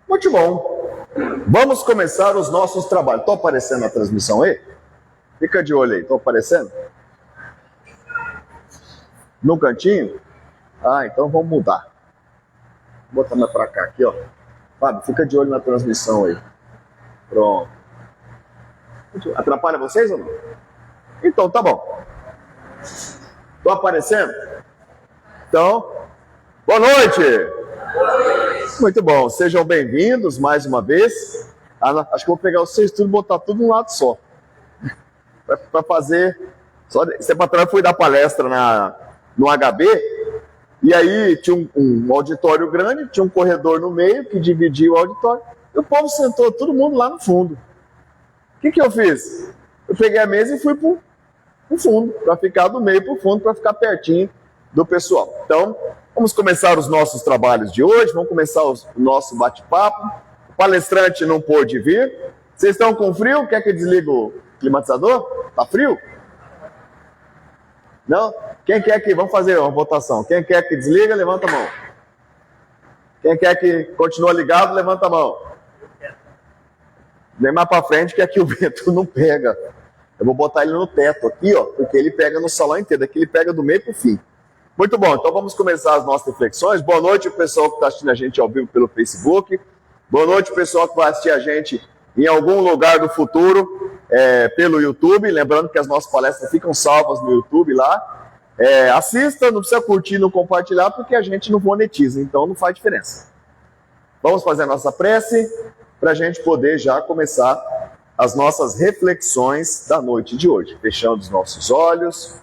Muito bom. Vamos começar os nossos trabalhos. Estou aparecendo na transmissão aí? Fica de olho aí. Estou aparecendo? No cantinho? Ah, então vamos mudar. Vou botar mais para cá aqui, ó. Fábio, fica de olho na transmissão aí. Pronto. Atrapalha vocês ou não? Então, tá bom. Estou aparecendo? Então, boa noite! Muito bom, sejam bem-vindos mais uma vez. Acho que vou pegar vocês tudo e botar tudo num lado só. Para fazer. Esse patrão foi dar palestra no HB, e aí tinha um auditório grande, tinha um corredor no meio que dividia o auditório, e o povo sentou todo mundo lá no fundo. O que eu fiz? Eu peguei a mesa e fui pro fundo, para ficar do meio para o fundo, para ficar pertinho do pessoal. Então, vamos começar os nossos trabalhos de hoje, vamos começar o nosso bate-papo. O palestrante não pôde vir. Vocês estão com frio? Quer que eu desligue o climatizador? Tá frio? Não? Quem quer que... Vamos fazer uma votação. Quem quer que desliga, levanta a mão. Quem quer que continue ligado, levanta a mão. Vem mais para frente que aqui o vento não pega. Eu vou botar ele no teto aqui, ó, porque ele pega no salão inteiro. Aqui ele pega do meio para o fim. Muito bom, então vamos começar as nossas reflexões. Boa noite, o pessoal que está assistindo a gente ao vivo pelo Facebook. Boa noite, o pessoal que vai assistir a gente em algum lugar do futuro pelo YouTube. Lembrando que as nossas palestras ficam salvas no YouTube lá. Assista, não precisa curtir, não compartilhar, porque a gente não monetiza, então não faz diferença. Vamos fazer a nossa prece para a gente poder já começar as nossas reflexões da noite de hoje. Fechando os nossos olhos,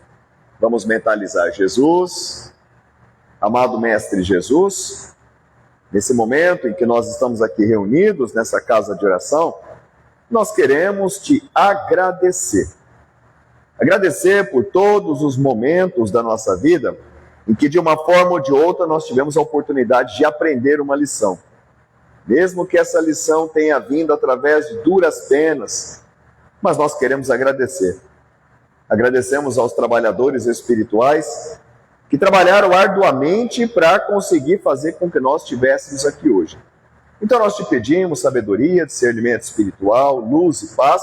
vamos mentalizar Jesus. Amado Mestre Jesus, nesse momento em que nós estamos aqui reunidos nessa casa de oração, nós queremos te agradecer. Agradecer por todos os momentos da nossa vida em que de uma forma ou de outra nós tivemos a oportunidade de aprender uma lição. Mesmo que essa lição tenha vindo através de duras penas, mas nós queremos agradecer. Agradecemos aos trabalhadores espirituais que trabalharam arduamente para conseguir fazer com que nós estivéssemos aqui hoje. Então nós te pedimos sabedoria, discernimento espiritual, luz e paz,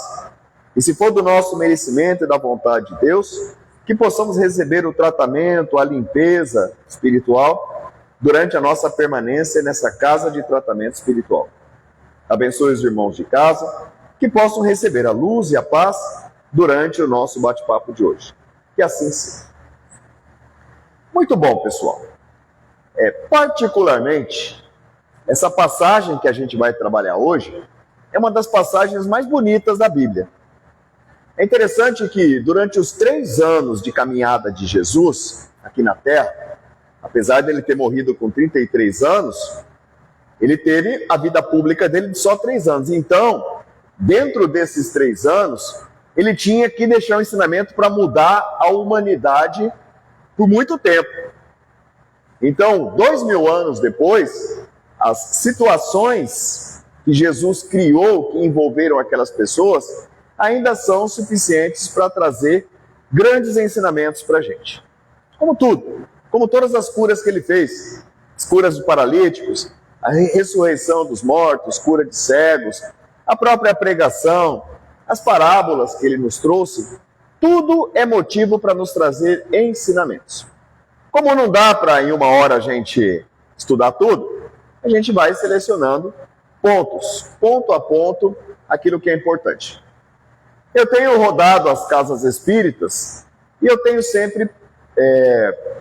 e se for do nosso merecimento e da vontade de Deus, que possamos receber o tratamento, a limpeza espiritual durante a nossa permanência nessa casa de tratamento espiritual. Abençoe os irmãos de casa, que possam receber a luz e a paz durante o nosso bate-papo de hoje. Que assim seja. Muito bom, pessoal. Particularmente, essa passagem que a gente vai trabalhar hoje é uma das passagens mais bonitas da Bíblia. É interessante que durante os 3 anos de caminhada de Jesus aqui na Terra, apesar de ele ter morrido com 33 anos, ele teve a vida pública dele de só 3 anos. Então, dentro desses 3 anos, ele tinha que deixar um ensinamento para mudar a humanidade por muito tempo. Então, 2000 anos depois, as situações que Jesus criou, que envolveram aquelas pessoas, ainda são suficientes para trazer grandes ensinamentos para a gente. Como tudo. Como todas as curas que ele fez, as curas de paralíticos, a ressurreição dos mortos, cura de cegos, a própria pregação, as parábolas que ele nos trouxe, tudo é motivo para nos trazer ensinamentos. Como não dá para em uma hora a gente estudar tudo, a gente vai selecionando pontos, ponto a ponto, aquilo que é importante. Eu tenho rodado as casas espíritas e eu tenho sempre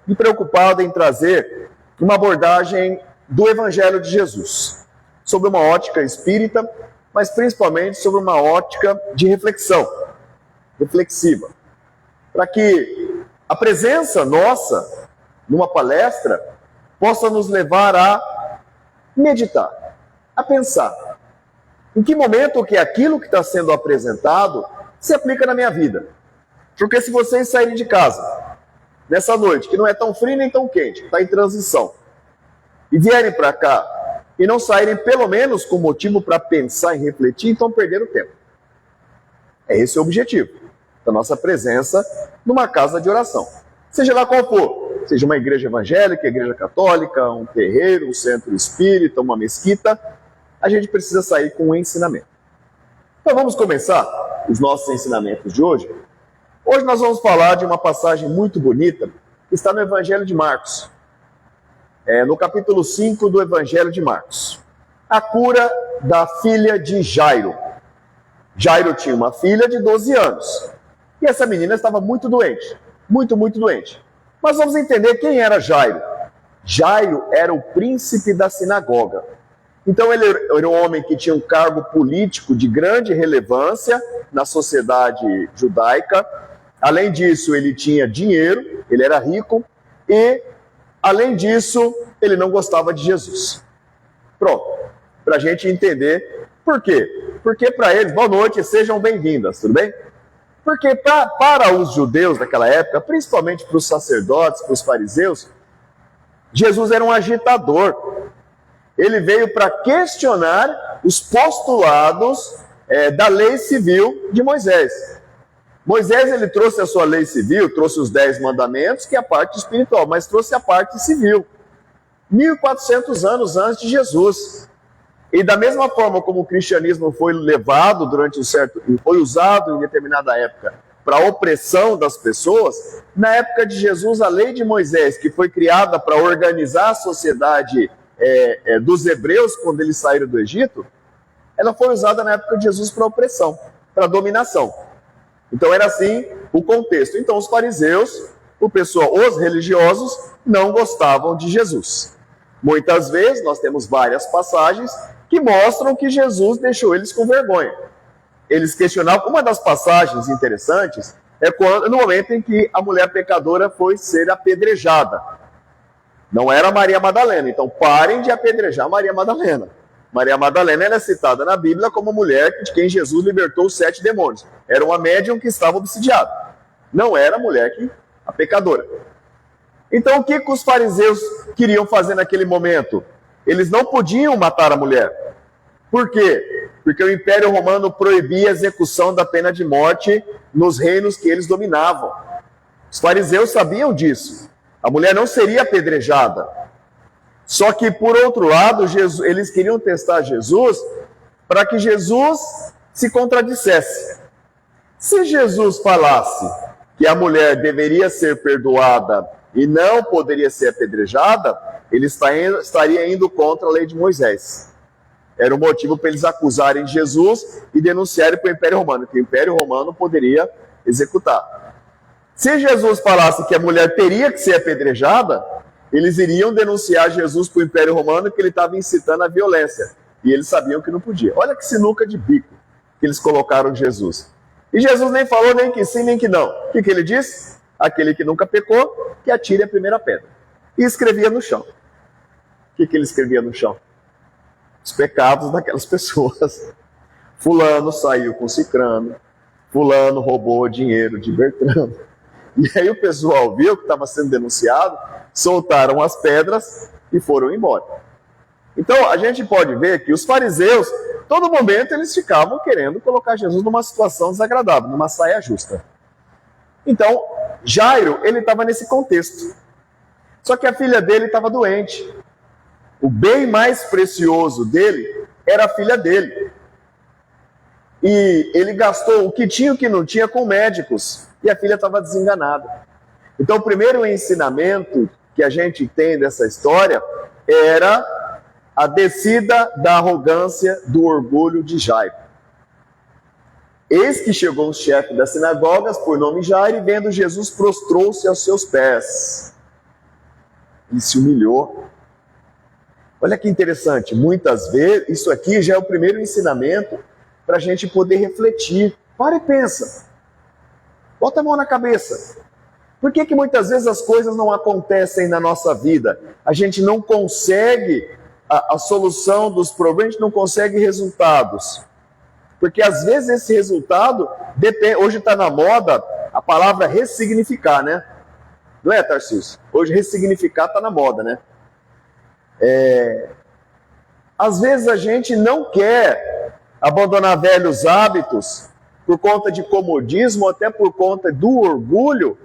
me preocupado em trazer uma abordagem do Evangelho de Jesus, sobre uma ótica espírita, mas principalmente sobre uma ótica de reflexão, reflexiva, para que a presença nossa numa palestra possa nos levar a meditar, a pensar. Em que momento que aquilo que está sendo apresentado se aplica na minha vida? Porque se vocês saírem de casa nessa noite, que não é tão frio nem tão quente, está em transição, e vierem para cá e não saírem pelo menos com motivo para pensar e refletir, então perderam tempo. É esse o objetivo da nossa presença numa casa de oração. Seja lá qual for, seja uma igreja evangélica, igreja católica, um terreiro, um centro espírita, uma mesquita, a gente precisa sair com um ensinamento. Então vamos começar os nossos ensinamentos de hoje. Hoje nós vamos falar de uma passagem muito bonita que está no Evangelho de Marcos. No capítulo 5 do Evangelho de Marcos. A cura da filha de Jairo. Jairo tinha uma filha de 12 anos. E essa menina estava muito doente. Muito doente. Mas vamos entender quem era Jairo. Jairo era o príncipe da sinagoga. Então ele era um homem que tinha um cargo político de grande relevância na sociedade judaica. Além disso, ele tinha dinheiro, ele era rico e, além disso, ele não gostava de Jesus. Pronto, para a gente entender por quê. Porque para eles, boa noite, sejam bem-vindas, tudo bem? Porque para os judeus daquela época, principalmente para os sacerdotes, para os fariseus, Jesus era um agitador. Ele veio para questionar os postulados da lei civil de Moisés. Moisés, ele trouxe a sua lei civil, trouxe os 10 mandamentos, que é a parte espiritual, mas trouxe a parte civil. 1400 anos antes de Jesus. E da mesma forma como o cristianismo foi levado durante foi usado em determinada época para a opressão das pessoas, na época de Jesus, a lei de Moisés, que foi criada para organizar a sociedade dos hebreus quando eles saíram do Egito, ela foi usada na época de Jesus para opressão, para dominação. Então era assim o contexto. Então os fariseus, os religiosos, não gostavam de Jesus. Muitas vezes nós temos várias passagens que mostram que Jesus deixou eles com vergonha. Eles questionavam. Uma das passagens interessantes é no momento em que a mulher pecadora foi ser apedrejada. Não era Maria Madalena, então parem de apedrejar Maria Madalena. Maria Madalena ela é citada na Bíblia como a mulher de quem Jesus libertou os 7 demônios. Era uma médium que estava obsidiada. Não era a pecadora. Então o que os fariseus queriam fazer naquele momento? Eles não podiam matar a mulher. Por quê? Porque o Império Romano proibia a execução da pena de morte nos reinos que eles dominavam. Os fariseus sabiam disso. A mulher não seria apedrejada. Só que, por outro lado, eles queriam testar Jesus para que Jesus se contradissesse. Se Jesus falasse que a mulher deveria ser perdoada e não poderia ser apedrejada, ele estaria indo contra a lei de Moisés. Era o motivo para eles acusarem Jesus e denunciarem para o Império Romano, que o Império Romano poderia executar. Se Jesus falasse que a mulher teria que ser apedrejada, eles iriam denunciar Jesus para o Império Romano que ele estava incitando a violência. E eles sabiam que não podia. Olha que sinuca de bico que eles colocaram Jesus. E Jesus nem falou nem que sim, nem que não. O que ele disse? Aquele que nunca pecou, que atire a primeira pedra. E escrevia no chão. O que ele escrevia no chão? Os pecados daquelas pessoas. Fulano saiu com Cicrano. Fulano roubou dinheiro de Bertrano. E aí o pessoal viu que estava sendo denunciado, soltaram as pedras e foram embora. Então a gente pode ver que os fariseus, todo momento eles ficavam querendo colocar Jesus numa situação desagradável, numa saia justa. Então Jairo, ele estava nesse contexto. Só que a filha dele estava doente. O bem mais precioso dele era a filha dele. E ele gastou o que tinha e o que não tinha com médicos. E a filha estava desenganada. Então o primeiro ensinamento que a gente tem dessa história era a descida da arrogância, do orgulho de Jairo. Eis que chegou um chefe das sinagogas, por nome Jairo, e vendo Jesus, prostrou-se aos seus pés. Ele se humilhou. Olha que interessante, muitas vezes, isso aqui já é o primeiro ensinamento para a gente poder refletir. Para e pensa. Bota a mão na cabeça. Por que muitas vezes as coisas não acontecem na nossa vida? A gente não consegue a solução dos problemas, a gente não consegue resultados. Porque às vezes esse resultado depende. Hoje está na moda a palavra ressignificar, né? Não é, Tarcísio? Hoje ressignificar está na moda, né? Às vezes a gente não quer abandonar velhos hábitos por conta de comodismo, até por conta do orgulho,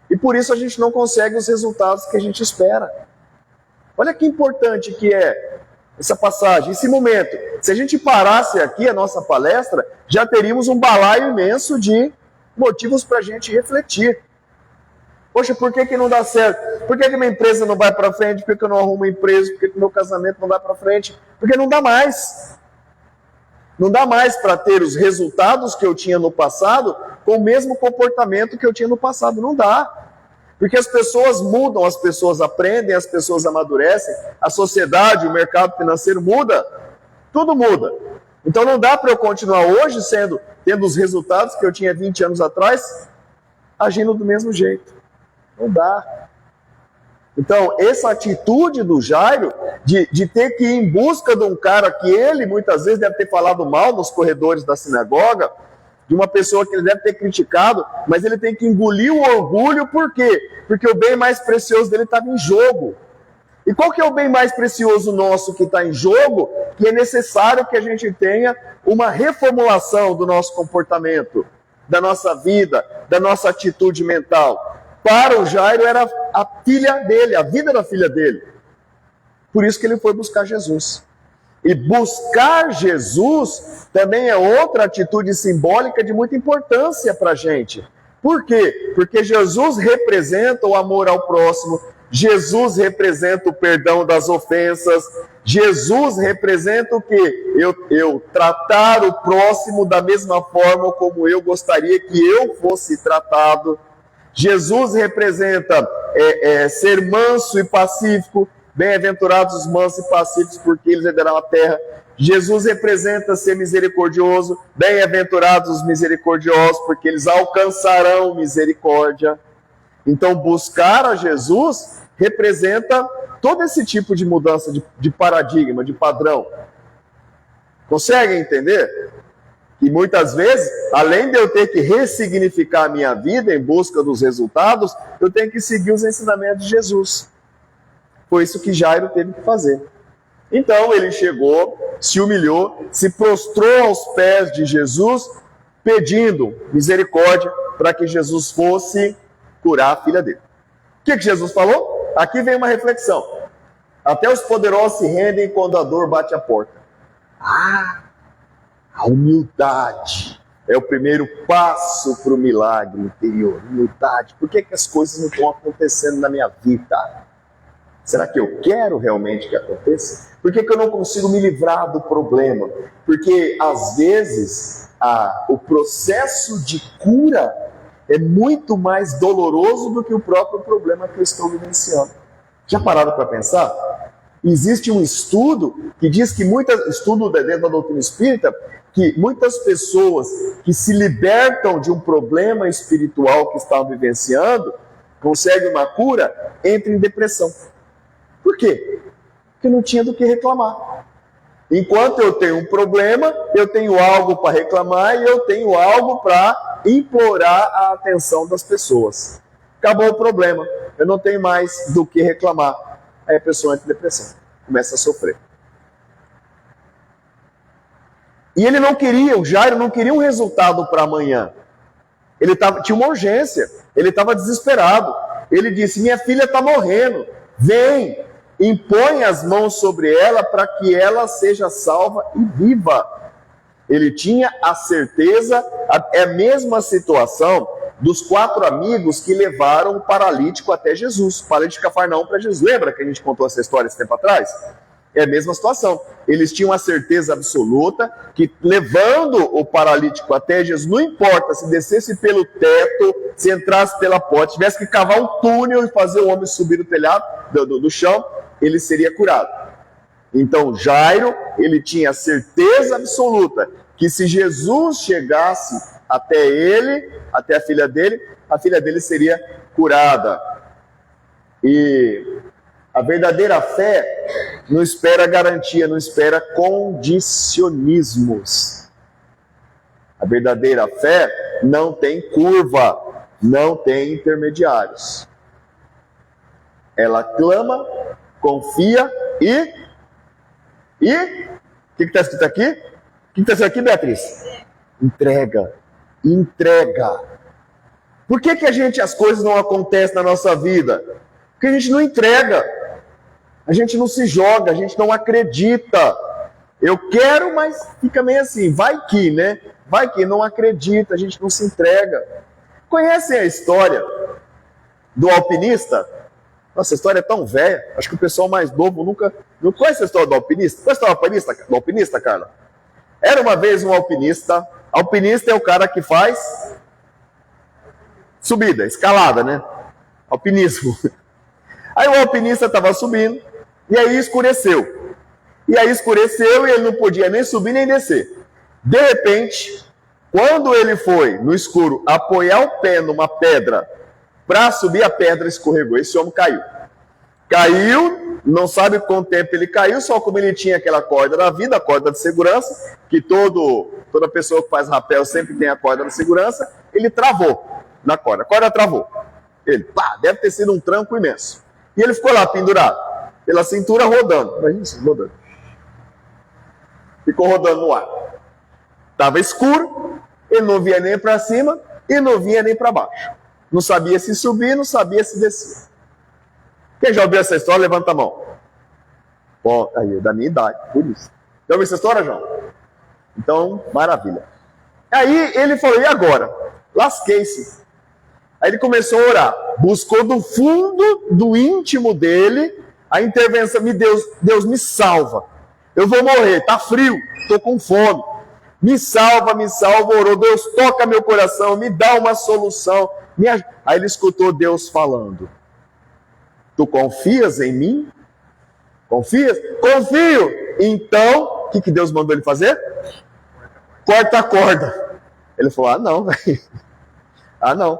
e por isso a gente não consegue os resultados que a gente espera. Olha que importante que é Essa passagem, esse momento. Se a gente parasse aqui a nossa palestra, já teríamos um balaio imenso de motivos para a gente refletir. Poxa, por que não dá certo? Por que minha empresa não vai para frente? Por que eu não arrumo empresa? Por que meu casamento não vai para frente? Porque não dá mais. Não dá mais para ter os resultados que eu tinha no passado com o mesmo comportamento que eu tinha no passado. Não dá. Porque as pessoas mudam, as pessoas aprendem, as pessoas amadurecem, a sociedade, o mercado financeiro muda. Tudo muda. Então não dá para eu continuar hoje tendo os resultados que eu tinha 20 anos atrás, agindo do mesmo jeito. Não dá. Então, essa atitude do Jairo de ter que ir em busca de um cara que ele muitas vezes deve ter falado mal nos corredores da sinagoga, de uma pessoa que ele deve ter criticado, mas ele tem que engolir o orgulho, por quê? Porque o bem mais precioso dele estava em jogo. E qual que é o bem mais precioso nosso que está em jogo? Que é necessário que a gente tenha uma reformulação do nosso comportamento, da nossa vida, da nossa atitude mental. Para o Jairo era a filha dele, a vida da filha dele. Por isso que ele foi buscar Jesus. E buscar Jesus também é outra atitude simbólica de muita importância para a gente. Por quê? Porque Jesus representa o amor ao próximo, Jesus representa o perdão das ofensas, Jesus representa o quê? Eu tratar o próximo da mesma forma como eu gostaria que eu fosse tratado. Jesus representa ser manso e pacífico. Bem-aventurados os mansos e pacíficos, porque eles herdarão a terra. Jesus representa ser misericordioso. Bem-aventurados os misericordiosos, porque eles alcançarão misericórdia. Então, buscar a Jesus representa todo esse tipo de mudança de paradigma, de padrão. Conseguem entender? E muitas vezes, além de eu ter que ressignificar a minha vida em busca dos resultados, eu tenho que seguir os ensinamentos de Jesus. Foi isso que Jairo teve que fazer. Então ele chegou, se humilhou, se prostrou aos pés de Jesus, pedindo misericórdia para que Jesus fosse curar a filha dele. O que Jesus falou? Aqui vem uma reflexão. Até os poderosos se rendem quando a dor bate a porta. A humildade é o primeiro passo para o milagre interior. Humildade. Por que as coisas não estão acontecendo na minha vida? Será que eu quero realmente que aconteça? Por que eu não consigo me livrar do problema? Porque, às vezes, o processo de cura é muito mais doloroso do que o próprio problema que eu estou vivenciando. Já pararam para pensar? Existe um estudo que diz que estudo dentro da doutrina espírita, que muitas pessoas que se libertam de um problema espiritual que estavam vivenciando, conseguem uma cura, entram em depressão. Por quê? Porque não tinha do que reclamar. Enquanto eu tenho um problema, eu tenho algo para reclamar e eu tenho algo para implorar a atenção das pessoas. Acabou o problema, eu não tenho mais do que reclamar. Aí a pessoa entra em depressão, começa a sofrer. E ele não queria, o Jairo não queria um resultado para amanhã. Ele tinha uma urgência, ele estava desesperado. Ele disse, minha filha está morrendo, vem, impõe as mãos sobre ela para que ela seja salva e viva. Ele tinha a certeza, é a mesma situação dos 4 amigos que levaram o paralítico até Jesus, o paralítico de Cafarnaum para Jesus. Lembra que a gente contou essa história esse tempo atrás? É a mesma situação. Eles tinham a certeza absoluta que levando o paralítico até Jesus, não importa se descesse pelo teto, se entrasse pela porta, tivesse que cavar um túnel e fazer o homem subir do telhado, do chão, ele seria curado. Então Jairo, ele tinha a certeza absoluta que se Jesus chegasse até ele, até a filha dele seria curada. E a verdadeira fé não espera garantia, não espera condicionismos. A verdadeira fé não tem curva, não tem intermediários. Ela clama, confia e... O que está escrito aqui? O que está escrito aqui, Beatriz? Entrega. Por que as coisas não acontecem na nossa vida? Porque a gente não entrega. A gente não se joga, a gente não acredita. Eu quero, mas fica meio assim, vai que, né? Vai que não acredita, a gente não se entrega. Conhecem a história do alpinista? Nossa, a história é tão velha, acho que o pessoal mais novo nunca... Não conhece a história do alpinista? Conhece a história do alpinista, Carla? Era uma vez um alpinista. Alpinista é o cara que faz subida, escalada, né? Alpinismo. Aí o alpinista estava subindo, e aí escureceu. E ele não podia nem subir nem descer. De repente, quando ele foi no escuro apoiar o pé numa pedra para subir, a pedra escorregou. Esse homem caiu. Caiu, não sabe quanto tempo ele caiu, só como ele tinha aquela corda da vida, a corda de segurança, que toda pessoa que faz rapel sempre tem a corda de segurança, ele travou na corda. A corda travou. Ele, deve ter sido um tranco imenso. E ele ficou lá pendurado, pela cintura rodando. Imagina isso, rodando. Ficou rodando no ar. Estava escuro, ele não via nem para cima e não via nem para baixo. Não sabia se subir, não sabia se descer. Quem já ouviu essa história, levanta a mão. Bom, aí, da minha idade, por isso. Já ouviu essa história, João? Então, maravilha. Aí ele falou, e agora? Lasquei-se. Aí ele começou a orar. Buscou do fundo do íntimo dele a intervenção. Deus me salva. Eu vou morrer, tá frio, tô com fome. Me salva, orou. Deus, toca meu coração, me dá uma solução. Aí ele escutou Deus falando. Tu confias em mim? Confias? Confio! Então, o que Deus mandou ele fazer? Corta a corda. Ele falou, não, velho. Não.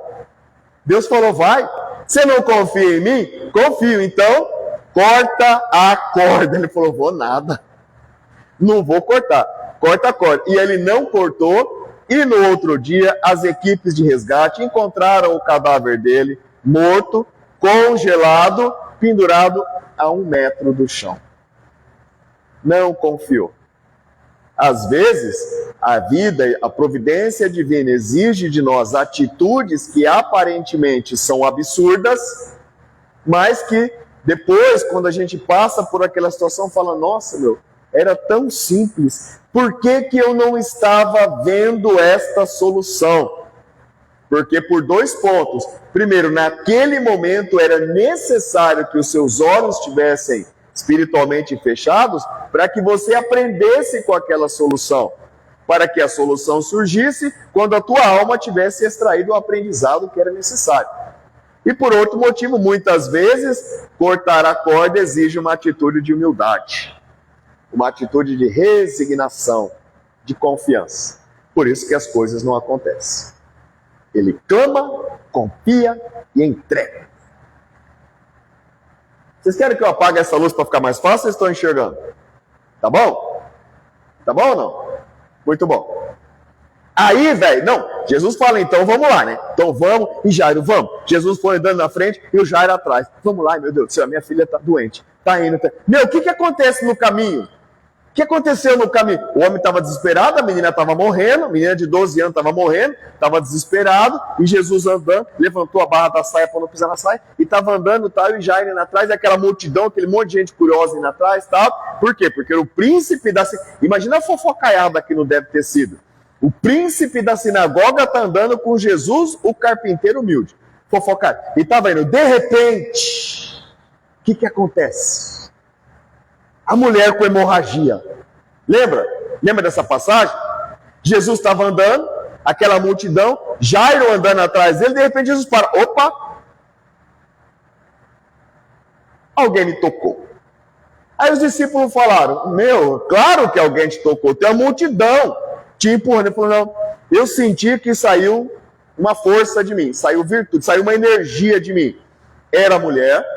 Deus falou, vai. Você não confia em mim? Confio. Então, corta a corda. Ele falou, vou nada. Não vou cortar. Corta a corda. E ele não cortou. E no outro dia, as equipes de resgate encontraram o cadáver dele, morto, congelado, pendurado a 1 metro do chão. Não confiou. Às vezes, a vida, a providência divina exige de nós atitudes que aparentemente são absurdas, mas que depois, quando a gente passa por aquela situação, fala, nossa, era tão simples. Por que eu não estava vendo esta solução? Porque por 2 pontos. Primeiro, naquele momento era necessário que os seus olhos estivessem espiritualmente fechados para que você aprendesse com aquela solução. Para que a solução surgisse quando a tua alma tivesse extraído o aprendizado que era necessário. E por outro motivo, muitas vezes, cortar a corda exige uma atitude de humildade. Uma atitude de resignação, de confiança. Por isso que as coisas não acontecem. Ele clama, confia e entrega. Vocês querem que eu apague essa luz para ficar mais fácil ou estão enxergando? Tá bom? Tá bom ou não? Muito bom. Aí, velho, Jesus fala, então vamos lá, né? Então vamos, e Jairo, vamos. Jesus foi andando na frente e o Jairo atrás. Vamos lá, meu Deus do céu, minha filha tá doente. Tá indo. O que acontece no caminho? O que aconteceu no caminho? O homem estava desesperado, a menina estava morrendo, a menina de 12 anos estava morrendo, estava desesperado, e Jesus andando, levantou a barra da saia para não pisar na saia, e estava andando, tal, e Jairo indo atrás, e aquela multidão, aquele monte de gente curiosa indo atrás, tal. Por quê? Porque o príncipe da... Imagina a fofocaiada que não deve ter sido. O príncipe da sinagoga está andando com Jesus, o carpinteiro humilde. Fofocaiado. E estava indo, de repente, o que acontece? A mulher com hemorragia. Lembra? Lembra dessa passagem? Jesus estava andando, aquela multidão, Jairo andando atrás dele, de repente Jesus para. Opa! Alguém me tocou. Aí os discípulos falaram, claro que alguém te tocou, tem uma multidão te empurrando. Ele falou, não, eu senti que saiu uma força de mim, saiu virtude, saiu uma energia de mim. Era a mulher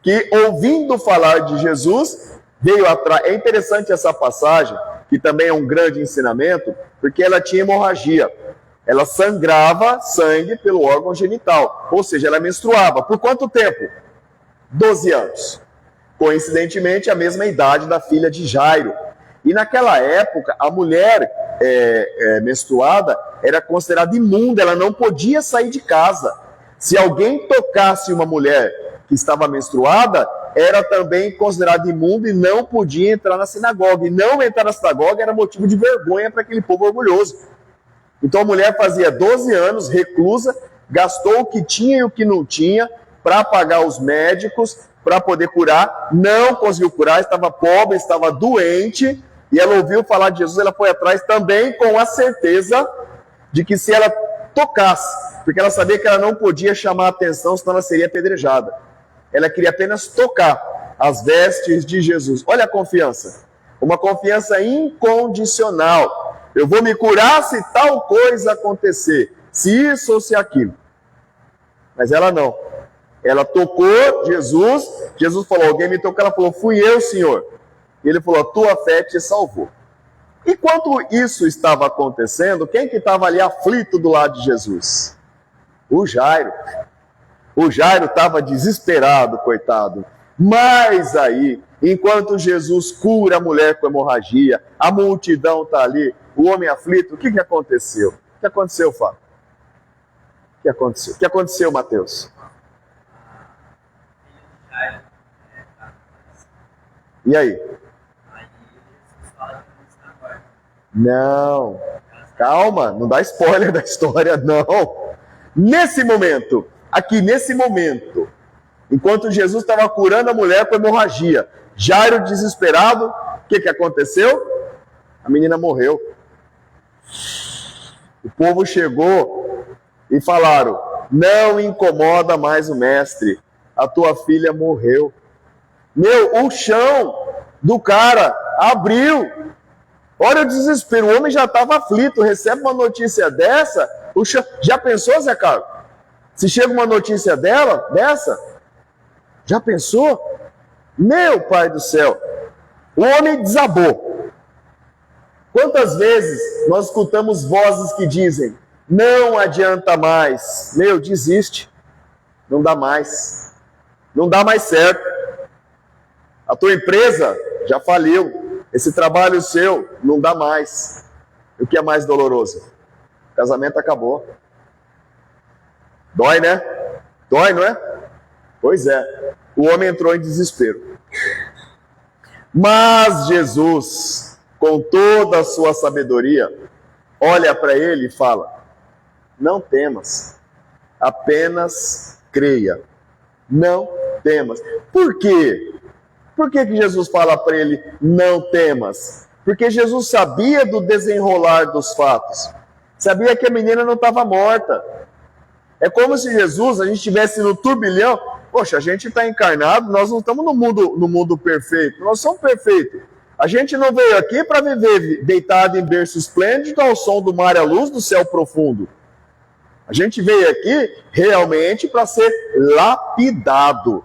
que, ouvindo falar de Jesus, veio atrás. É interessante essa passagem, que também é um grande ensinamento, porque ela tinha hemorragia. Ela sangrava sangue pelo órgão genital, ou seja, ela menstruava. Por quanto tempo? 12 anos. Coincidentemente, a mesma idade da filha de Jairo. E naquela época, a mulher menstruada era considerada imunda, ela não podia sair de casa. Se alguém tocasse uma mulher que estava menstruada, era também considerado imundo e não podia entrar na sinagoga. E não entrar na sinagoga era motivo de vergonha para aquele povo orgulhoso. Então a mulher fazia 12 anos, reclusa, gastou o que tinha e o que não tinha para pagar os médicos, para poder curar, não conseguiu curar, estava pobre, estava doente, e ela ouviu falar de Jesus, ela foi atrás também com a certeza de que se ela tocasse, porque ela sabia que ela não podia chamar a atenção, senão ela seria apedrejada. Ela queria apenas tocar as vestes de Jesus. Olha a confiança, uma confiança incondicional. Eu vou me curar se tal coisa acontecer, se isso ou se aquilo. Mas ela não. Ela tocou Jesus, Jesus falou, alguém me tocou, ela falou, fui eu, Senhor. E ele falou, a tua fé te salvou. Enquanto isso estava acontecendo, quem que estava ali aflito do lado de Jesus? O Jairo. O Jairo estava desesperado, coitado. Mas aí, enquanto Jesus cura a mulher com hemorragia, a multidão está ali, o homem aflito, o que aconteceu? O que aconteceu, Fábio? O que aconteceu? O que aconteceu, Mateus? E aí? Não, calma, não dá spoiler da história, não. Nesse momento, aqui nesse momento, enquanto Jesus estava curando a mulher com hemorragia, Jairo desesperado, o que aconteceu? A menina morreu. O povo chegou e falaram, não incomoda mais o mestre, a tua filha morreu. Meu, o chão do cara abriu. Olha o desespero, o homem já estava aflito, recebe uma notícia dessa, o chão... Já pensou, Zé Carlos? Se chega uma notícia dessa, já pensou? Meu pai do céu, o homem desabou. Quantas vezes nós escutamos vozes que dizem, não adianta mais, meu, desiste, não dá mais certo. A tua empresa já faliu, esse trabalho seu não dá mais. O que é mais doloroso? O casamento acabou. Dói, né? Dói, não é? Pois é, o homem entrou em desespero. Mas Jesus, com toda a sua sabedoria, olha para ele e fala, não temas, apenas creia. Não temas. Por quê? Por que Jesus fala para ele, não temas? Porque Jesus sabia do desenrolar dos fatos. Sabia que a menina não estava morta. É como se Jesus, a gente estivesse no turbilhão. Poxa, a gente está encarnado, nós não estamos no mundo perfeito. Nós somos perfeitos. A gente não veio aqui para viver deitado em berço esplêndido ao som do mar e à luz do céu profundo. A gente veio aqui realmente para ser lapidado,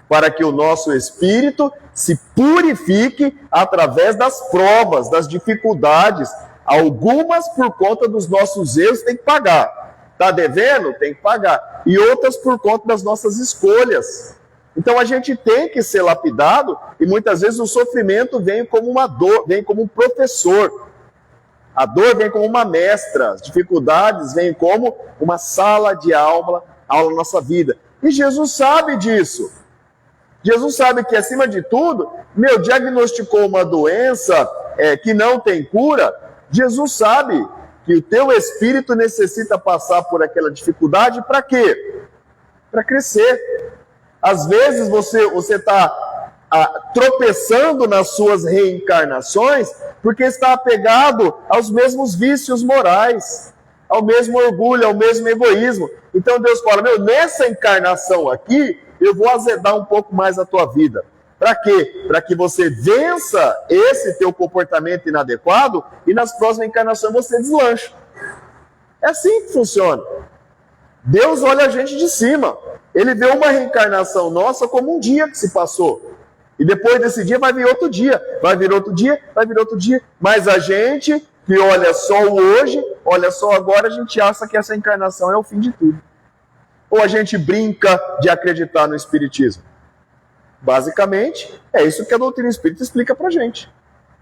para que o nosso espírito se purifique através das provas, das dificuldades. Algumas por conta dos nossos erros tem que pagar. Está devendo? Tem que pagar. E outras por conta das nossas escolhas. Então a gente tem que ser lapidado e muitas vezes o sofrimento vem como uma dor, vem como um professor. A dor vem como uma mestra, as dificuldades vêm como uma sala de aula na nossa vida. E Jesus sabe disso. Jesus sabe que, acima de tudo, diagnosticou uma doença que não tem cura. Jesus sabe que o teu espírito necessita passar por aquela dificuldade para quê? Para crescer. Às vezes você está tropeçando nas suas reencarnações porque está apegado aos mesmos vícios morais, ao mesmo orgulho, ao mesmo egoísmo. Então Deus fala, nessa encarnação aqui, eu vou azedar um pouco mais a tua vida. Para quê? Para que você vença esse teu comportamento inadequado e nas próximas encarnações você deslancha. É assim que funciona. Deus olha a gente de cima. Ele vê uma reencarnação nossa como um dia que se passou. E depois desse dia vai vir outro dia. Vai vir outro dia, vai vir outro dia. Mas a gente que olha só o hoje, olha só agora, a gente acha que essa encarnação é o fim de tudo. Ou a gente brinca de acreditar no espiritismo. Basicamente, é isso que a doutrina espírita explica pra gente.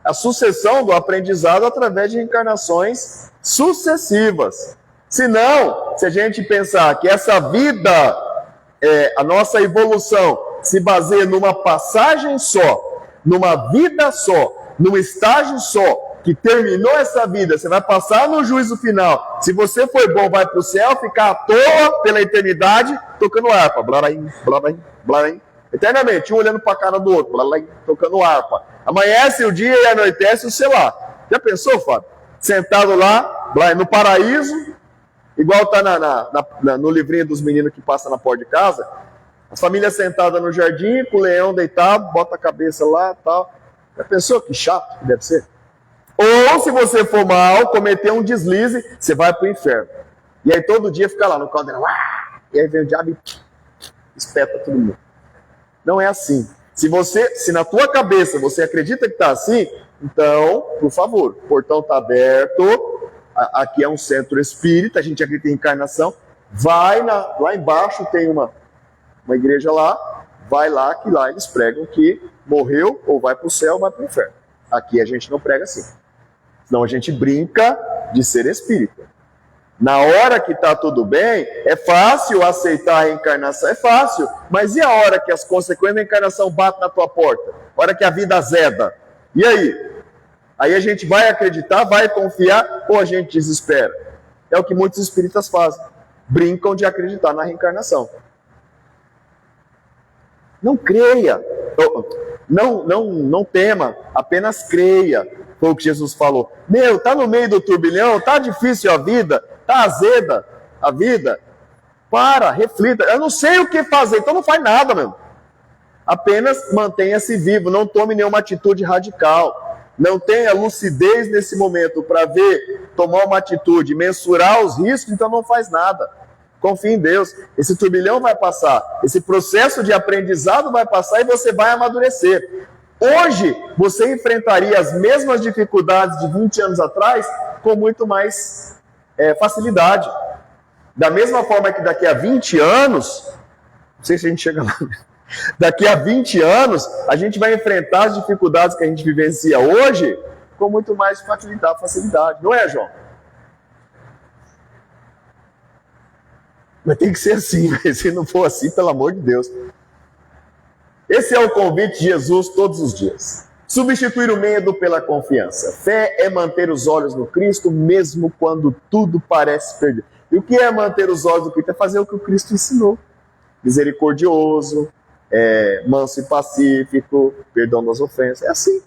A sucessão do aprendizado através de reencarnações sucessivas. Se a gente pensar que essa vida, a nossa evolução, se baseia numa passagem só, numa vida só, num estágio só, que terminou essa vida, você vai passar no juízo final. Se você foi bom, vai para o céu, ficar à toa pela eternidade, tocando harpa, blaraim, blaraim, blaraim, eternamente, um olhando para a cara do outro, blaraim, tocando harpa. Amanhece o dia e anoitece o sei lá. Já pensou, Fábio? Sentado lá, no paraíso, igual está no livrinho dos meninos que passa na porta de casa, a família sentada no jardim, com o leão deitado, bota a cabeça lá e tal. Já pensou que chato que deve ser? Ou se você for mal, cometer um deslize, você vai para o inferno. E aí todo dia fica lá no caldeirão, e aí vem o diabo e espeta todo mundo. Não é assim. Se na tua cabeça você acredita que está assim, então, por favor, o portão está aberto, aqui é um centro espírita, a gente acredita em encarnação, vai lá embaixo, tem uma igreja lá, vai lá, que lá eles pregam que morreu, ou vai para o céu, ou vai para o inferno. Aqui a gente não prega assim. Senão a gente brinca de ser espírita. Na hora que está tudo bem, é fácil aceitar a reencarnação, é fácil. Mas e a hora que as consequências da encarnação batem na tua porta? A hora que a vida azeda? E aí? Aí a gente vai acreditar, vai confiar, ou a gente desespera? É o que muitos espíritas fazem. Brincam de acreditar na reencarnação. Não creia. Não tema, apenas creia. Foi o que Jesus falou. Tá no meio do turbilhão, tá difícil a vida, tá azeda a vida. Para, reflita. Eu não sei o que fazer, então não faz nada, meu. Apenas mantenha-se vivo, não tome nenhuma atitude radical. Não tenha lucidez nesse momento para ver, tomar uma atitude, mensurar os riscos, então não faz nada. Confie em Deus. Esse turbilhão vai passar. Esse processo de aprendizado vai passar e você vai amadurecer. Hoje, você enfrentaria as mesmas dificuldades de 20 anos atrás com muito mais facilidade. Da mesma forma que daqui a 20 anos, não sei se a gente chega lá, daqui a 20 anos, a gente vai enfrentar as dificuldades que a gente vivencia hoje com muito mais facilidade. Não é, João? Mas tem que ser assim, se não for assim, pelo amor de Deus. Esse é o convite de Jesus todos os dias. Substituir o medo pela confiança. Fé é manter os olhos no Cristo, mesmo quando tudo parece perdido. E o que é manter os olhos no Cristo? É fazer o que o Cristo ensinou. Misericordioso, manso e pacífico, perdão das ofensas. É assim.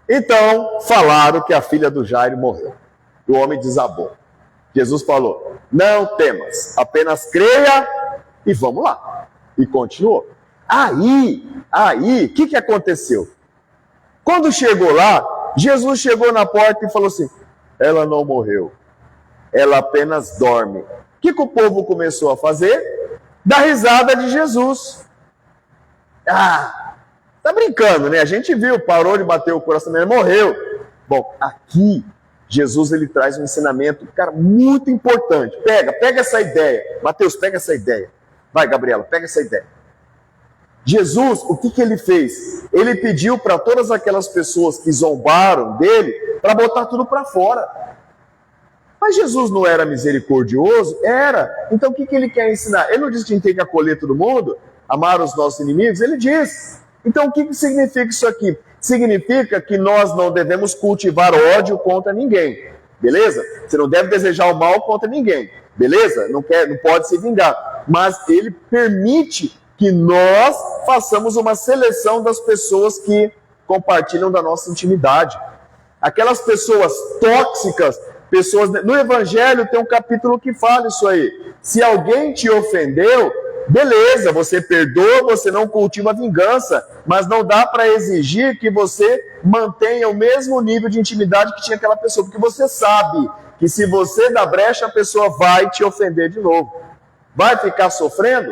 Então, falaram que a filha do Jairo morreu. O homem desabou. Jesus falou, não temas, apenas creia e vamos lá. E continuou. Aí, o que aconteceu? Quando chegou lá, Jesus chegou na porta e falou assim, ela não morreu, ela apenas dorme. O que o povo começou a fazer? Dar risada de Jesus. Tá brincando, né? A gente viu, parou de bater o coração dele, morreu. Bom, aqui, Jesus ele traz um ensinamento, cara, muito importante. Pega essa ideia. Mateus, pega essa ideia. Vai, Gabriela, pega essa ideia. Jesus, o que ele fez? Ele pediu para todas aquelas pessoas que zombaram dele, para botar tudo para fora. Mas Jesus não era misericordioso? Era. Então o que ele quer ensinar? Ele não disse que a gente tem que acolher todo mundo, amar os nossos inimigos? Ele diz. Então o que significa isso aqui? Significa que nós não devemos cultivar ódio contra ninguém, beleza? Você não deve desejar o mal contra ninguém, beleza? Não pode se vingar. Mas ele permite que nós façamos uma seleção das pessoas que compartilham da nossa intimidade. Aquelas pessoas tóxicas, no Evangelho tem um capítulo que fala isso aí. Se alguém te ofendeu, beleza, você perdoa, você não cultiva vingança, mas não dá para exigir que você mantenha o mesmo nível de intimidade que tinha aquela pessoa, porque você sabe que se você dá brecha, a pessoa vai te ofender de novo. Vai ficar sofrendo?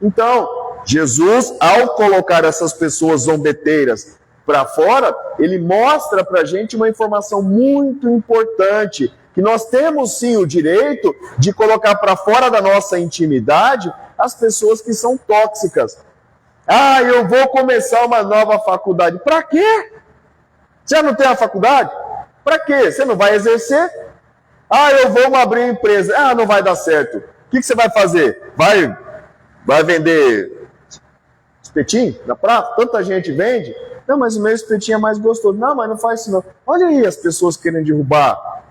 Então, Jesus, ao colocar essas pessoas zombeteiras para fora, ele mostra para a gente uma informação muito importante, que nós temos sim o direito de colocar para fora da nossa intimidade as pessoas que são tóxicas. Eu vou começar uma nova faculdade. Para quê? Você não tem a faculdade? Para quê? Você não vai exercer? Eu vou abrir uma empresa. Não vai dar certo. O que você vai fazer? Vai vender Espetinho na praça, tanta gente vende. Não, mas o meu espetinho é mais gostoso. Não, mas não faz isso não. Olha aí as pessoas querendo derrubar.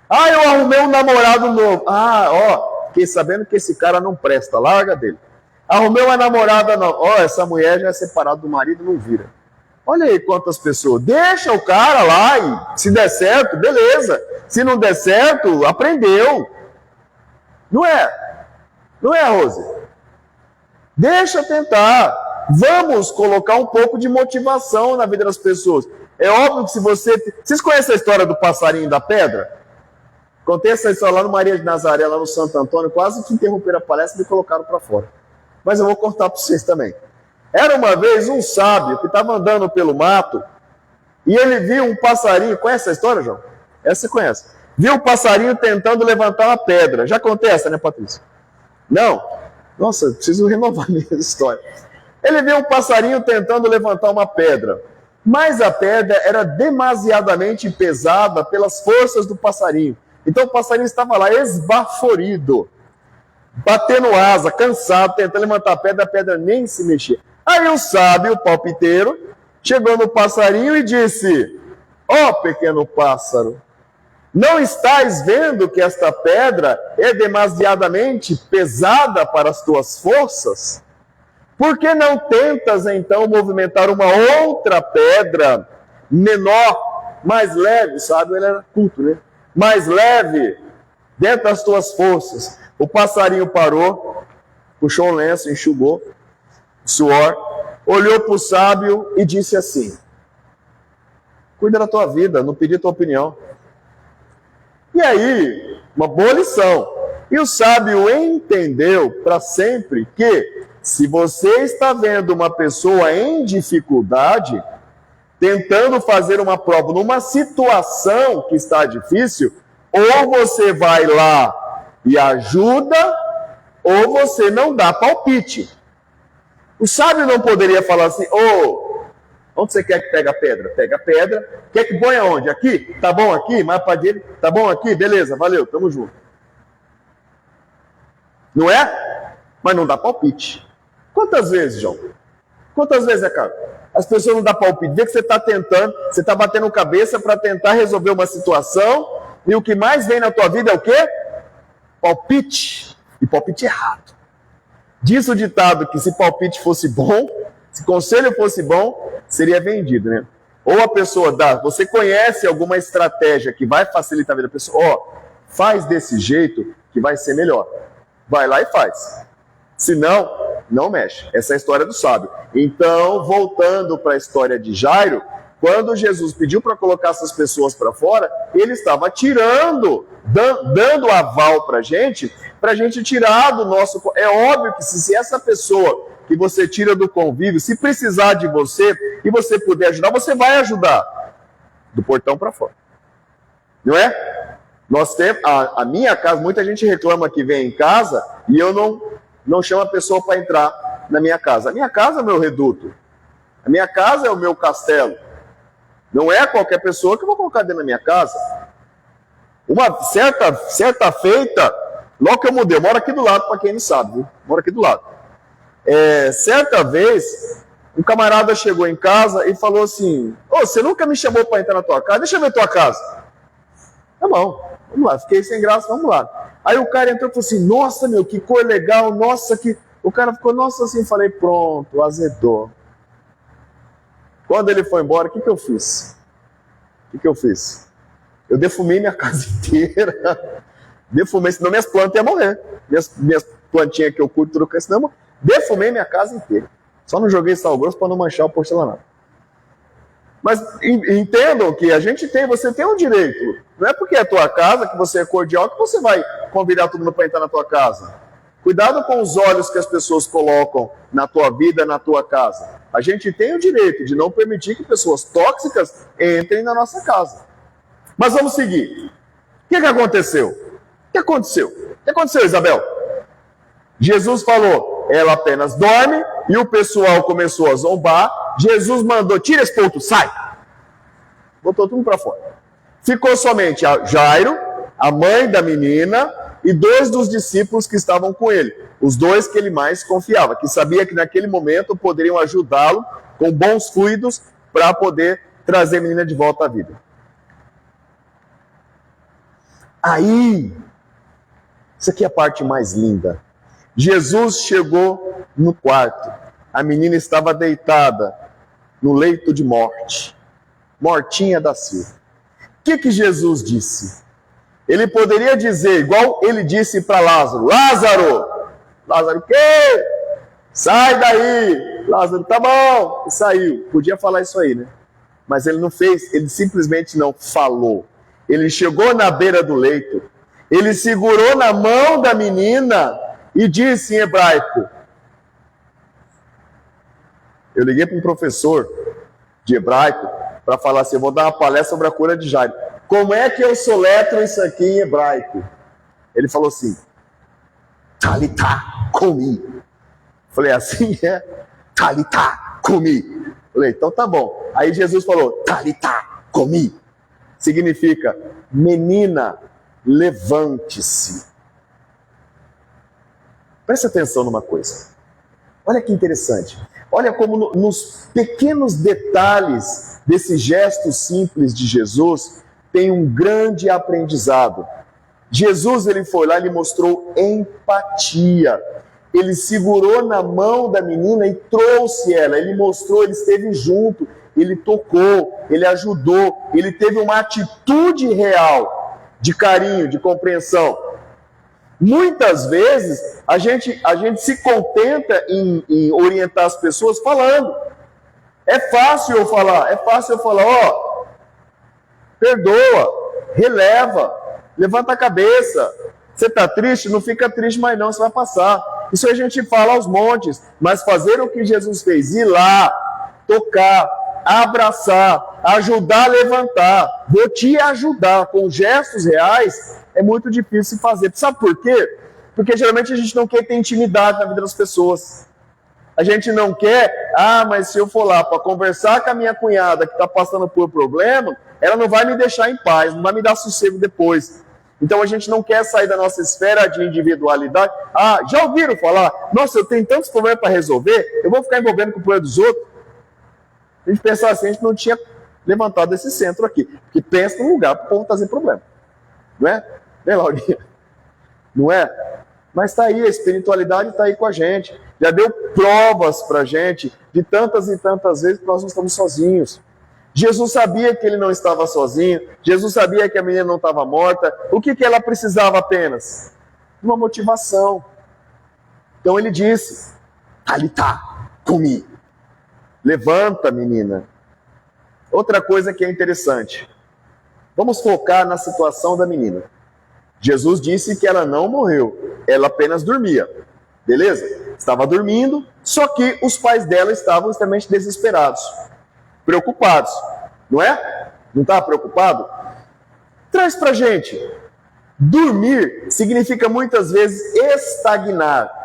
Ah, eu arrumei um namorado novo. Ah, ó, fiquei sabendo que esse cara não presta, larga dele. Arrumei uma namorada nova. Ó, essa mulher já é separada do marido, não vira. Olha aí quantas pessoas. Deixa o cara lá e se der certo, beleza. Se não der certo, aprendeu. Não é? Não é, Rose? Deixa tentar. Vamos colocar um pouco de motivação na vida das pessoas. É óbvio que se você... Vocês conhecem a história do passarinho e da pedra? Contei essa história lá no Maria de Nazaré, lá no Santo Antônio, quase que interromperam a palestra e me colocaram para fora. Mas eu vou contar para vocês também. Era uma vez um sábio que estava andando pelo mato e ele viu um passarinho. Conhece essa história, João? Essa você conhece. Viu um passarinho tentando levantar uma pedra. Já contei essa, né, Patrícia? Não? Nossa, preciso renovar minha história. Ele viu um passarinho tentando levantar uma pedra, mas a pedra era demasiadamente pesada pelas forças do passarinho. Então o passarinho estava lá esbaforido, batendo asa, cansado, tentando levantar a pedra nem se mexia. Aí o sábio, o palpiteiro, chegou no passarinho e disse: ó, pequeno pássaro, não estás vendo que esta pedra é demasiadamente pesada para as tuas forças? Por que não tentas, então, movimentar uma outra pedra menor, mais leve? Sabe, ele era culto, né? Mais leve, dentro das tuas forças. O passarinho parou, puxou um lenço, enxugou suor, olhou para o sábio e disse assim: cuida da tua vida, não pedi tua opinião. E aí, uma boa lição. E o sábio entendeu para sempre que, se você está vendo uma pessoa em dificuldade, tentando fazer uma prova numa situação que está difícil, ou você vai lá e ajuda, ou você não dá palpite. O sábio não poderia falar assim: ô, onde você quer que pegue a pedra? Pega a pedra. Quer que ponha onde? Aqui? Tá bom aqui? Mais para direita? Tá bom aqui? Beleza, valeu, tamo junto. Não é? Mas não dá palpite. Quantas vezes, João? Quantas vezes, é caro? As pessoas não dão palpite. Vê que você está tentando, você está batendo cabeça para tentar resolver uma situação, e o que mais vem na tua vida é o quê? Palpite. E palpite errado. Diz o ditado que se palpite fosse bom, se conselho fosse bom, seria vendido, né? Ou a pessoa dá, você conhece alguma estratégia que vai facilitar a vida da pessoa, ó, faz desse jeito que vai ser melhor. Vai lá e faz. Se não, não mexe. Essa é a história do sábio. Então, voltando para a história de Jairo, quando Jesus pediu para colocar essas pessoas para fora, ele estava tirando, dando aval para a gente tirar do nosso... É óbvio que se essa pessoa que você tira do convívio, se precisar de você e você puder ajudar, você vai ajudar. Do portão para fora. Não é? Nós temos... A minha casa, muita gente reclama que vem em casa e eu não chamo a pessoa para entrar na minha casa. A minha casa é o meu reduto. A minha casa é o meu castelo. Não é qualquer pessoa que eu vou colocar dentro da minha casa. Uma certa feita, logo que eu mudei, eu moro aqui do lado, para quem não sabe, viu? Moro aqui do lado. Certa vez, um camarada chegou em casa e falou assim: ô, você nunca me chamou para entrar na tua casa? Deixa eu ver tua casa. Tá bom, vamos lá. Fiquei sem graça, vamos lá. Aí o cara entrou e falou assim: nossa, meu, que cor legal, nossa, que... O cara ficou, nossa, assim, falei, pronto, azedou. Quando ele foi embora, o que eu fiz? Eu defumei minha casa inteira. Defumei, senão minhas plantas iam morrer. Minhas plantinhas que eu curto, tudo com senão defumei minha casa inteira. Só não joguei sal grosso para não manchar o porcelanato. Mas entendam que você tem um direito. Não é porque é a tua casa, que você é cordial, que você vai convidar todo mundo para entrar na tua casa. Cuidado com os olhos que as pessoas colocam na tua vida, na tua casa. A gente tem o direito de não permitir que pessoas tóxicas entrem na nossa casa. Mas vamos seguir. O que aconteceu? O que aconteceu, Isabel? Jesus falou, ela apenas dorme, e o pessoal começou a zombar. Jesus mandou, tira esse ponto, sai. Botou tudo para fora. Ficou somente a Jairo, a mãe da menina, e 2 dos discípulos que estavam com ele, os 2 que ele mais confiava, que sabia que naquele momento poderiam ajudá-lo com bons fluidos para poder trazer a menina de volta à vida. Aí, isso aqui é a parte mais linda. Jesus chegou no quarto, a menina estava deitada no leito de morte, mortinha da Silva. O que Jesus disse? Ele poderia dizer, igual ele disse para Lázaro: Lázaro! Lázaro, o quê? Sai daí! Lázaro, tá bom! E saiu. Podia falar isso aí, né? Mas ele não fez, ele simplesmente não falou. Ele chegou na beira do leito, ele segurou na mão da menina e disse em hebraico. Eu liguei para um professor de hebraico para falar assim: eu vou dar uma palestra sobre a cura de Jairo. Como é que eu soletro isso aqui em hebraico? Ele falou assim: Talitá cumi. Falei, assim é? Talitá cumi. Falei, então tá bom. Aí Jesus falou, Talitá cumi. Significa, menina, levante-se. Preste atenção numa coisa. Olha que interessante. Olha como nos pequenos detalhes desse gesto simples de Jesus tem um grande aprendizado. Jesus, ele foi lá e ele mostrou empatia. Ele segurou na mão da menina e trouxe ela. Ele mostrou, ele esteve junto, ele tocou, ele ajudou, ele teve uma atitude real de carinho, de compreensão. Muitas vezes a gente se contenta em orientar as pessoas falando. É fácil eu falar, ó, perdoa, releva, levanta a cabeça. Você está triste? Não fica triste mais não, você vai passar. Isso a gente fala aos montes, mas fazer o que Jesus fez, ir lá, tocar, abraçar, ajudar a levantar, vou te ajudar com gestos reais, é muito difícil de fazer. Sabe por quê? Porque geralmente a gente não quer ter intimidade na vida das pessoas. A gente não quer, mas se eu for lá para conversar com a minha cunhada que está passando por problema, ela não vai me deixar em paz, não vai me dar sossego depois. Então a gente não quer sair da nossa esfera de individualidade. Já ouviram falar? Nossa, eu tenho tantos problemas para resolver, eu vou ficar envolvendo com o problema dos outros. A gente pensar assim, a gente não tinha levantado esse centro aqui. Porque pensa num lugar para o povo trazer problema. Não é? Né, Laurinha? Não é? Mas está aí, a espiritualidade está aí com a gente. Já deu provas para a gente de tantas e tantas vezes que nós não estamos sozinhos. Jesus sabia que ele não estava sozinho. Jesus sabia que a menina não estava morta. O que ela precisava apenas? Uma motivação. Então ele disse, Talitá cumi. Levanta, menina. Outra coisa que é interessante. Vamos focar na situação da menina. Jesus disse que ela não morreu. Ela apenas dormia. Beleza? Estava dormindo, só que os pais dela estavam extremamente desesperados. Preocupados, não é? Não está preocupado? Traz pra gente. Dormir significa muitas vezes estagnar.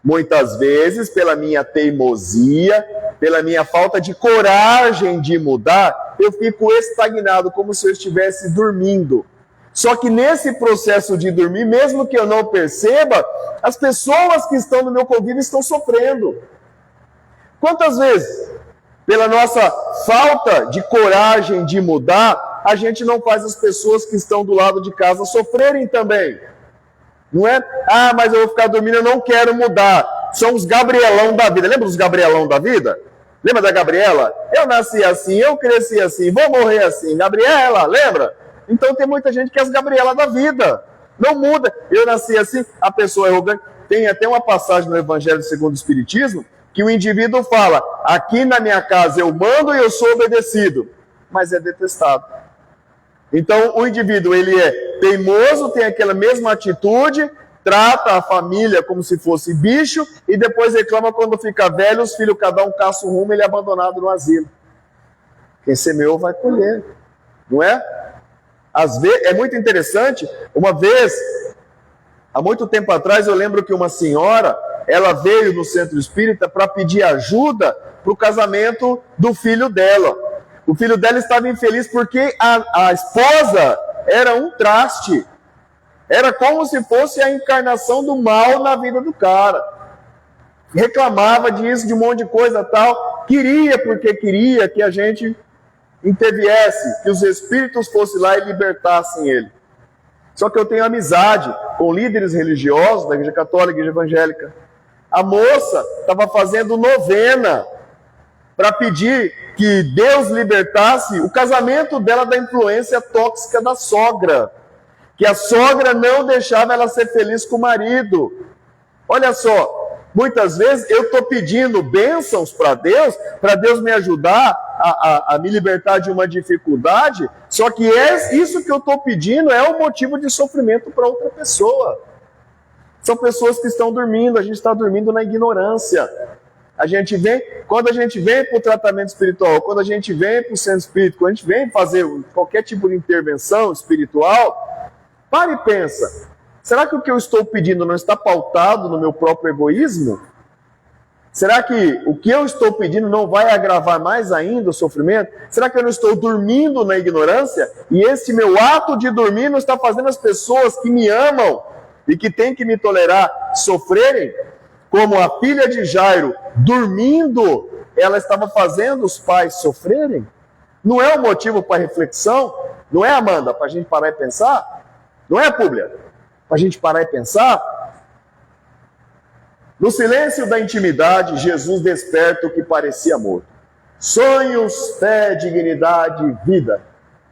Muitas vezes, pela minha teimosia, pela minha falta de coragem de mudar, eu fico estagnado, como se eu estivesse dormindo. Só que nesse processo de dormir, mesmo que eu não perceba, as pessoas que estão no meu convívio estão sofrendo. Quantas vezes, pela nossa falta de coragem de mudar, a gente não faz as pessoas que estão do lado de casa sofrerem também? Não é? Mas eu vou ficar dormindo, eu não quero mudar. São os Gabrielão da vida. Lembra dos Gabrielão da vida? Lembra da Gabriela? Eu nasci assim, eu cresci assim, vou morrer assim. Gabriela, lembra? Então tem muita gente que é as Gabriela da vida. Não muda. Eu nasci assim, a pessoa é arrogante. Tem até uma passagem no Evangelho segundo o Espiritismo que o indivíduo fala, aqui na minha casa eu mando e eu sou obedecido, mas é detestado. Então o indivíduo, ele é teimoso, tem aquela mesma atitude, trata a família como se fosse bicho e depois reclama quando fica velho, os filhos cada um caça o rumo, ele é abandonado no asilo. Quem semeou vai colher, não é? Às vezes, é muito interessante, uma vez, há muito tempo atrás, eu lembro que uma senhora, ela veio no centro espírita para pedir ajuda para o casamento do filho dela. O filho dela estava infeliz porque a esposa era um traste. Era como se fosse a encarnação do mal na vida do cara. Reclamava disso, de um monte de coisa tal. Queria, porque queria que a gente interviesse, que os espíritos fossem lá e libertassem ele. Só que eu tenho amizade com líderes religiosos da Igreja Católica, Igreja Evangélica. A moça estava fazendo novena para pedir que Deus libertasse o casamento dela da influência tóxica da sogra. Que a sogra não deixava ela ser feliz com o marido. Olha só, muitas vezes eu estou pedindo bênçãos para Deus me ajudar a me libertar de uma dificuldade, só que isso que eu estou pedindo é um motivo de sofrimento para outra pessoa. São pessoas que estão dormindo, a gente está dormindo na ignorância. Quando a gente vem para o tratamento espiritual, quando a gente vem para o centro espírita, quando a gente vem fazer qualquer tipo de intervenção espiritual, para e pensa, será que o que eu estou pedindo não está pautado no meu próprio egoísmo? Será que o que eu estou pedindo não vai agravar mais ainda o sofrimento? Será que eu não estou dormindo na ignorância? E esse meu ato de dormir não está fazendo as pessoas que me amam e que têm que me tolerar sofrerem? Como a filha de Jairo, dormindo, ela estava fazendo os pais sofrerem? Não é um motivo para reflexão? Não é, Amanda, para a gente parar e pensar? Não é, Públia? Para a gente parar e pensar? No silêncio da intimidade, Jesus desperta o que parecia morto. Sonhos, fé, dignidade, vida.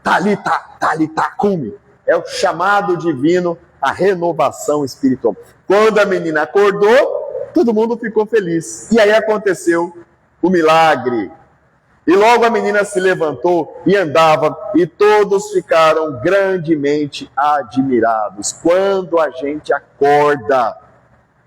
Talita, talita, cumi. É o chamado divino, a renovação espiritual. Quando a menina acordou, todo mundo ficou feliz. E aí aconteceu o milagre. E logo a menina se levantou e andava, e todos ficaram grandemente admirados. Quando a gente acorda,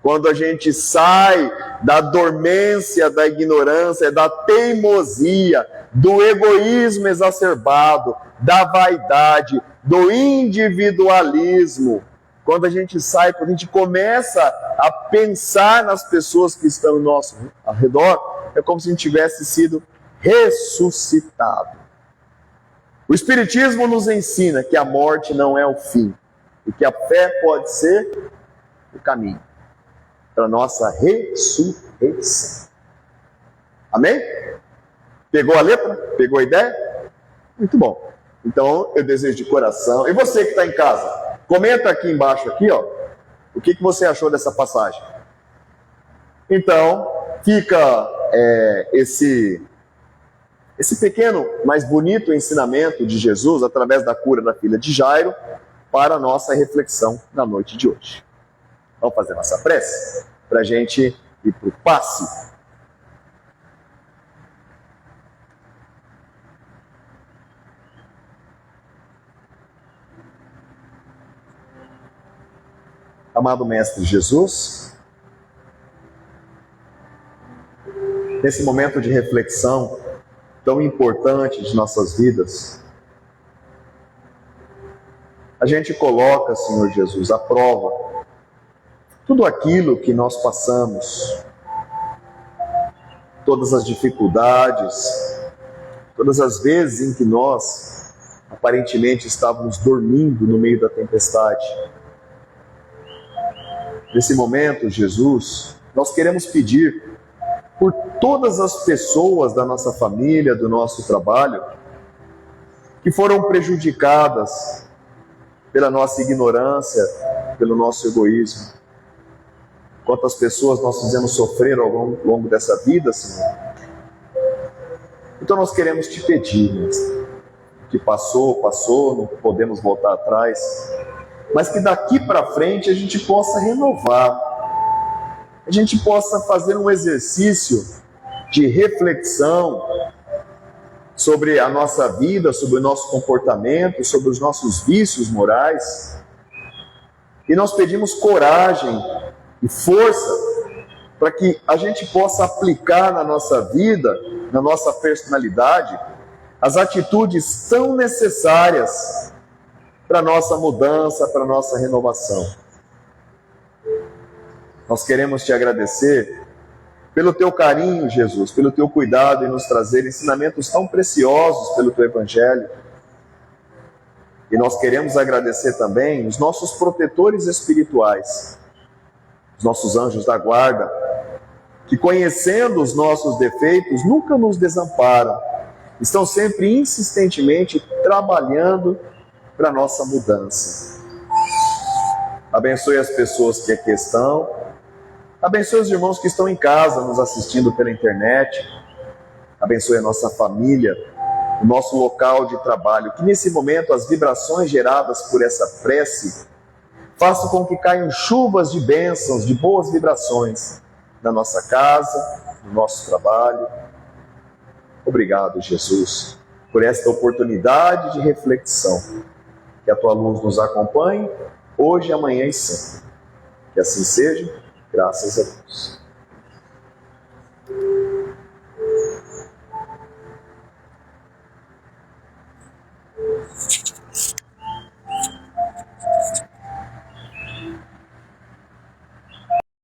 quando a gente sai da dormência, da ignorância, da teimosia, do egoísmo exacerbado, da vaidade, do individualismo, quando a gente sai, quando a gente começa a pensar nas pessoas que estão ao nosso redor, é como se a gente tivesse sido ressuscitado. O Espiritismo nos ensina que a morte não é o fim, e que a fé pode ser o caminho para a nossa ressurreição. Amém? Pegou a letra? Pegou a ideia? Muito bom. Então, eu desejo de coração. E você que está em casa, comenta aqui embaixo, aqui, ó, o que você achou dessa passagem. Então, fica esse pequeno, mas bonito ensinamento de Jesus, através da cura da filha de Jairo, para a nossa reflexão na noite de hoje. Vamos fazer nossa prece para a gente ir para o passe. Amado Mestre Jesus, nesse momento de reflexão tão importante de nossas vidas, a gente coloca, Senhor Jesus, à prova tudo aquilo que nós passamos, todas as dificuldades, todas as vezes em que nós aparentemente estávamos dormindo no meio da tempestade. Nesse momento, Jesus, nós queremos pedir por todas as pessoas da nossa família, do nosso trabalho, que foram prejudicadas pela nossa ignorância, pelo nosso egoísmo. Quantas pessoas nós fizemos sofrer ao longo dessa vida, Senhor. Então nós queremos te pedir, Mestre, que passou, não podemos voltar atrás, mas que daqui para frente a gente possa renovar, a gente possa fazer um exercício de reflexão sobre a nossa vida, sobre o nosso comportamento, sobre os nossos vícios morais. E nós pedimos coragem e força para que a gente possa aplicar na nossa vida, na nossa personalidade, as atitudes tão necessárias para a nossa mudança, para a nossa renovação. Nós queremos te agradecer pelo teu carinho, Jesus, pelo teu cuidado em nos trazer ensinamentos tão preciosos pelo teu Evangelho. E nós queremos agradecer também os nossos protetores espirituais, os nossos anjos da guarda, que conhecendo os nossos defeitos, nunca nos desamparam, estão sempre insistentemente trabalhando para a nossa mudança. Abençoe as pessoas que aqui estão, abençoe os irmãos que estão em casa nos assistindo pela internet, abençoe a nossa família, o nosso local de trabalho, que nesse momento as vibrações geradas por essa prece façam com que caiam chuvas de bênçãos, de boas vibrações na nossa casa, no nosso trabalho. Obrigado, Jesus, por esta oportunidade de reflexão. Que a tua luz nos acompanhe, hoje, amanhã e sempre. Que assim seja, graças a Deus.